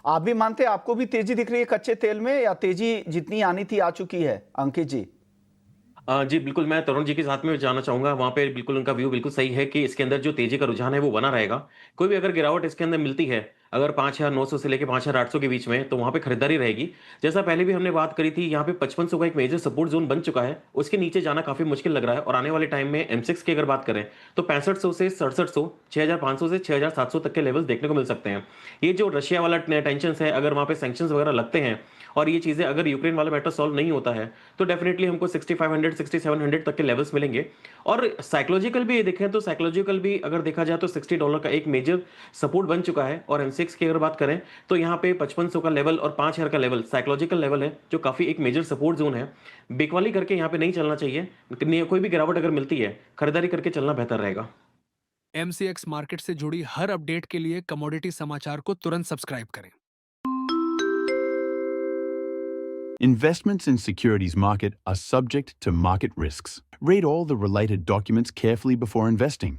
आप भी मानते हैं, आपको भी तेजी दिख रही है कच्चे तेल में, या तेजी जितनी आनी थी आ चुकी है अंकित जी? जी, बिल्कुल, मैं तरुण जी के साथ में जाना चाहूँगा, वहाँ पे बिल्कुल उनका व्यू बिल्कुल सही है कि इसके अंदर जो तेज़ी का रुझान है, वो बना रहेगा। कोई भी अगर गिरावट इसके अंदर मिलती है, अगर 5,900 से लेके 5,800 के बीच में, तो वहाँ पे खरीदारी रहेगी। जैसा पहले भी हमने बात करी थी, यहाँ पे 5500 का एक मेजर सपोर्ट ज़ोन बन चुका है, उसके नीचे जाना काफ़ी मुश्किल लग रहा है और आने वाले टाइम में एम6 की अगर बात करें, तो 6500 से 6700, 6500 से 6700 तक के लेवल्स देखने को मिल सकते हैं। ये जो रशिया वाला टेंशन्स है, अगर वहाँ पे सैंक्शंस वगैरह लगते हैं और ये चीज़ें अगर यूक्रेन वाला मैटर सॉल्व नहीं होता है, तो डेफिनिटली हमको 6500 6700 तक के लेवल्स मिलेंगे। और साइकोलॉजिकल भी देखें तो साइकोलॉजिकल भी अगर देखा जाए तो $60 का एक मेजर सपोर्ट बन चुका है और एम6 की अगर बात करें तो यहाँ पे 5500 का लेवल और 5000 का लेवल साइकोलॉजिकल लेवल है, जो काफ़ी एक मेजर सपोर्ट जोन है। बिकवाली करके यहाँ पे नहीं चलना चाहिए। कोई भी गिरावट अगर मिलती है, खरीदारी करके चलना बेहतर रहेगा। एमसीएक्स मार्केट से जुड़ी हर अपडेट के लिए कमोडिटी समाचार को तुरंत सब्सक्राइब करें। Investments in securities market are subject to market risks. Read all the related documents carefully before investing.